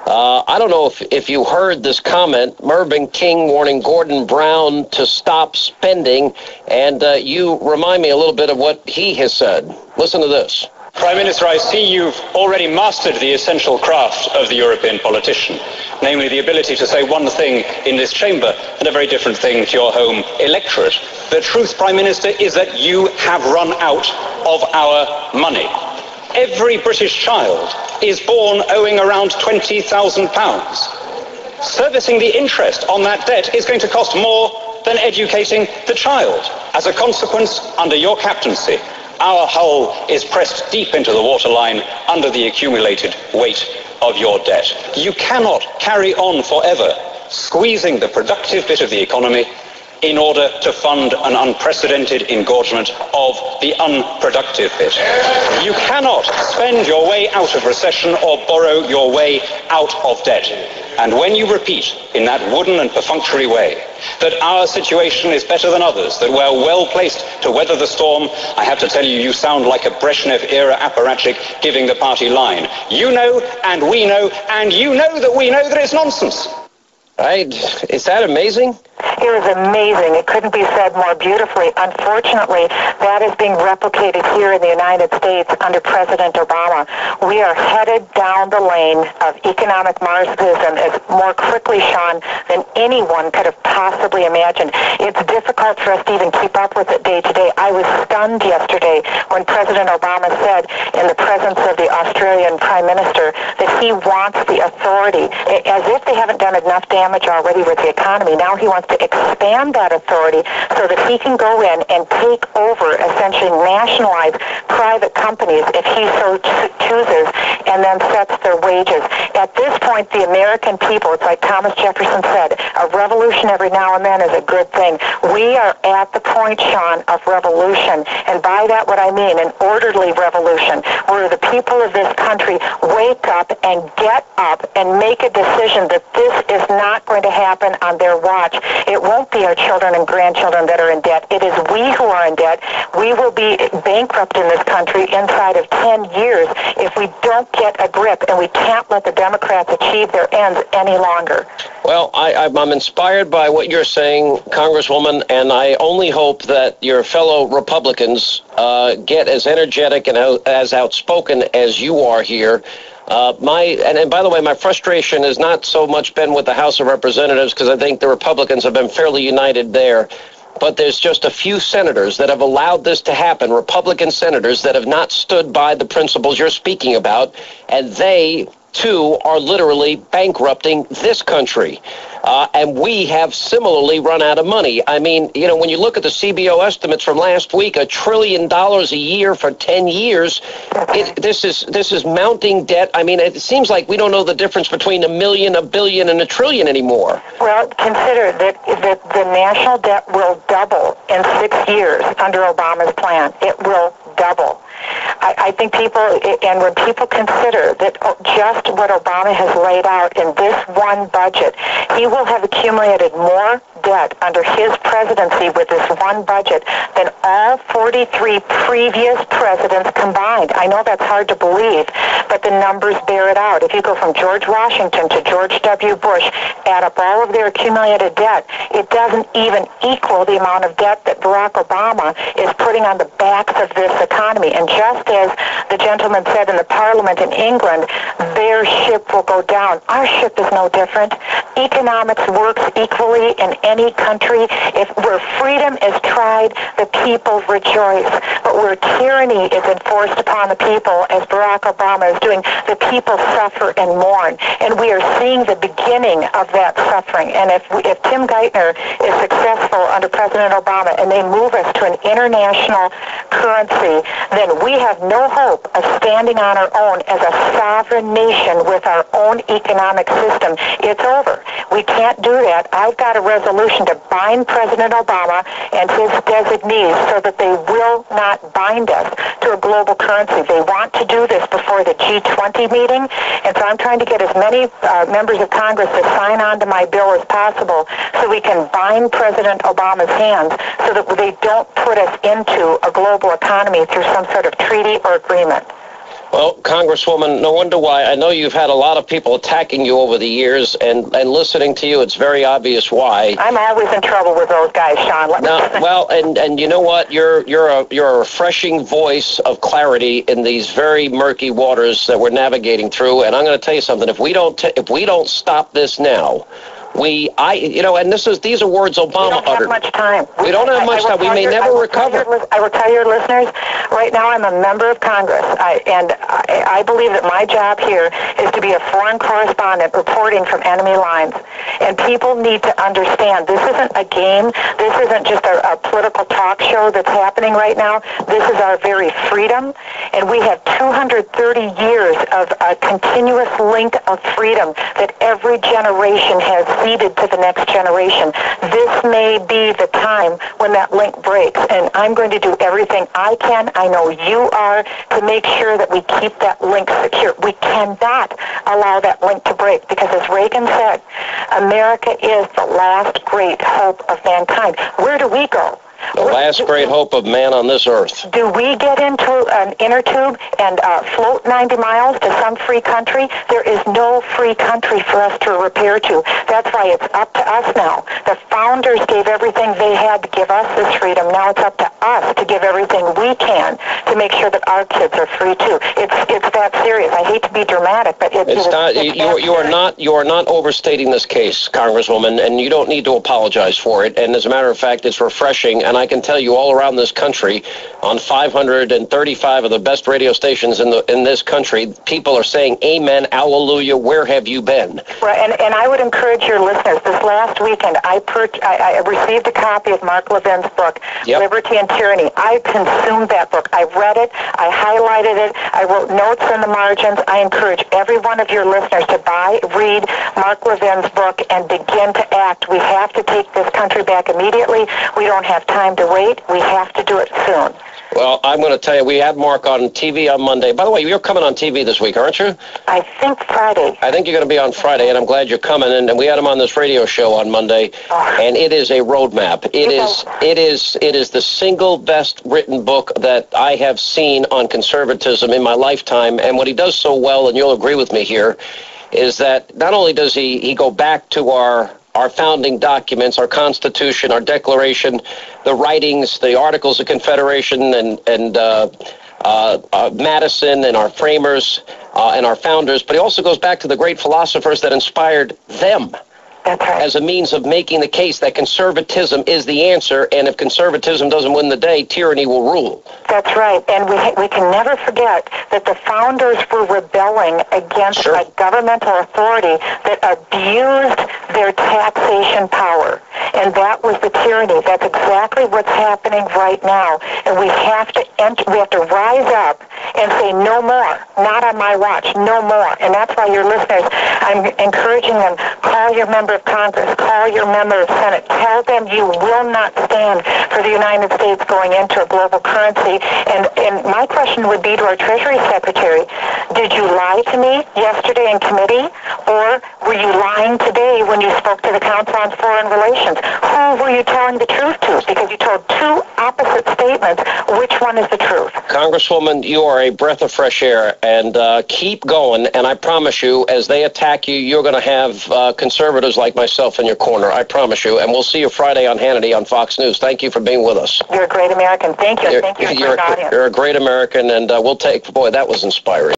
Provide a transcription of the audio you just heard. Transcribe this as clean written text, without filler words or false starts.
I don't know if you heard this comment, Mervyn King warning Gordon Brown to stop spending, and you remind me a little bit of what he has said. Listen to this. Prime Minister, I see you've already mastered the essential craft of the European politician, namely the ability to say one thing in this chamber and a very different thing to your home electorate. The truth, Prime Minister, is that you have run out of our money. Every British child is born owing around £20,000. Servicing the interest on that debt is going to cost more than educating the child. As a consequence, under your captaincy, our hull is pressed deep into the waterline under the accumulated weight of your debt. You cannot carry on forever squeezing the productive bit of the economy in order to fund an unprecedented engorgement of the unproductive bit. You cannot spend your way out of recession or borrow your way out of debt. And when you repeat in that wooden and perfunctory way that our situation is better than others, that we're well placed to weather the storm, I have to tell you, you sound like a Brezhnev-era apparatchik giving the party line. You know, and we know, and you know that we know that it's nonsense. Is that amazing? It was amazing. It couldn't be said more beautifully. Unfortunately, that is being replicated here in the United States under President Obama. We are headed down the lane of economic Marxism as more quickly, Sean, than anyone could have possibly imagined. It's difficult for us to even keep up with it day to day. I was stunned yesterday when President Obama said in the presence of the Australian Prime Minister that he wants the authority, as if they haven't done enough damage already with the economy. Now he wants to expand that authority so that he can go in and take over, essentially nationalize private companies if he so chooses, and then sets their wages. At this point, the American people, it's like Thomas Jefferson said, a revolution every now and then is a good thing. We are at the point, Sean, of revolution, and by that what I mean, an orderly revolution, where the people of this country wake up and get up and make a decision that this is not going to happen on their watch. It won't be our children and grandchildren that are in debt. It is we who are in debt. We will be bankrupt in this country inside of 10 years if we don't get a grip, and we can't let the Democrats achieve their ends any longer. Well, I'm inspired by what you're saying, Congresswoman, and I only hope that your fellow Republicans get as energetic and as outspoken as you are here. And by the way, my frustration has not so much been with the House of Representatives, because I think the Republicans have been fairly united there. But there's just a few senators that have allowed this to happen, Republican senators that have not stood by the principles you're speaking about, and they, too, are literally bankrupting this country. And we have similarly run out of money. I mean, you know, when you look at the CBO estimates from last week, $1 trillion a year for 10 years, this is mounting debt. I mean, it seems like we don't know the difference between a million, a billion, and a trillion anymore. Well, consider that the national debt will double in 6 years under Obama's plan. It will double. I think people, and when people consider that just what Obama has laid out in this one budget, he will have accumulated more debt under his presidency with this one budget than all 43 previous presidents combined. I know that's hard to believe, but the numbers bear it out. If you go from George Washington to George W. Bush, add up all of their accumulated debt, it doesn't even equal the amount of debt that Barack Obama is putting on the backs of this economy. And just as the gentleman said in the Parliament in England, their ship will go down. Our ship is no different. Economics works equally in any country. Where freedom is tried, the people rejoice. But where tyranny is enforced upon the people, as Barack Obama is doing, the people suffer and mourn. And we are seeing the beginning of that suffering. And if Tim Geithner is successful under President Obama and they move us to an international currency, then we have no hope of standing on our own as a sovereign nation with our own economic system. It's over. We can't do that. I've got a resolution to bind President Obama and his designees so that they will not bind us to a global currency. They want to do this before the G20 meeting, and so I'm trying to get as many members of Congress to sign on to my bill as possible so we can bind President Obama's hands so that they don't put us into a global economy through some sort of treaty or agreement. Well, Congresswoman, no wonder why. I know you've had a lot of people attacking you over the years, and listening to you, it's very obvious why. I'm always in trouble with those guys, Sean. Well, and you know what? You're a refreshing voice of clarity in these very murky waters that we're navigating through. And I'm going to tell you something. If we don't stop this now, and these are words Obama uttered. We don't have much time. We don't have much time. We may never recover. I will tell your listeners, right now I'm a member of Congress, and I believe that my job here is to be a foreign correspondent reporting from enemy lines. And people need to understand this isn't a game. This isn't just a political talk show that's happening right now. This is our very freedom, and we have 230 years of a continuous link of freedom that every generation has ceded to the next generation. This may be the time when that link breaks, and I'm going to do everything I can, I know you are, to make sure that we keep that link secure. We cannot allow that link to break, because as Reagan said, America is the last great hope of mankind. Where do we go? The last great hope of man on this earth. Do we get into an inner tube and float 90 miles to some free country? There is no free country for us to repair to. That's why it's up to us now. The founders gave everything they had to give us this freedom. Now it's up to us to give everything we can to make sure that our kids are free too. It's that serious. I hate to be dramatic, but it's not. You are not overstating this case, Congresswoman, and you don't need to apologize for it. And as a matter of fact, it's refreshing. And I can tell you all around this country, on 535 of the best radio stations in this country, people are saying, amen, hallelujah, where have you been? Right, and I would encourage your listeners, this last weekend, I received a copy of Mark Levin's book, Yep. Liberty and Tyranny. I consumed that book. I read it. I highlighted it. I wrote notes in the margins. I encourage every one of your listeners to read Mark Levin's book and begin to act. We have to take this country back immediately. We don't have time to wait. We have to do it soon. Well, I'm going to tell you, we have Mark on TV on Monday. By the way, you're coming on TV this week, aren't you? I think Friday. I think you're going to be on Friday, and I'm glad you're coming. And we had him on this radio show on Monday, and it is a roadmap. It is the single best written book that I have seen on conservatism in my lifetime. And what he does so well, and you'll agree with me here, is that not only does he go back to our founding documents, our Constitution, our Declaration, the writings, the Articles of Confederation, and Madison and our framers and our founders, but he also goes back to the great philosophers that inspired them. That's right. As a means of making the case that conservatism is the answer, and if conservatism doesn't win the day, tyranny will rule. That's right, and we can never forget that the founders were rebelling against a governmental authority that abused their taxation power, and that was the tyranny. That's exactly what's happening right now, and we have to rise up and say no more, not on my watch, no more. And that's why your listeners, I'm encouraging them, call your member of Congress, call your member of Senate, tell them you will not stand for the United States going into a global currency. And my question would be to our Treasury Secretary, did you lie to me yesterday in committee, or were you lying today when you spoke to the Council on Foreign Relations? Who were you telling the truth to? Because you told two opposite statements. Which one is the truth? Congresswoman, you are a breath of fresh air, and keep going. And I promise you, as they attack you, you're going to have conservatives like myself in your corner. I promise you. And we'll see you Friday on Hannity on Fox News. Thank you for being with us. You're a great American. Thank you. Thank you for your audience. You're a great American, and we'll take, boy, that was inspiring.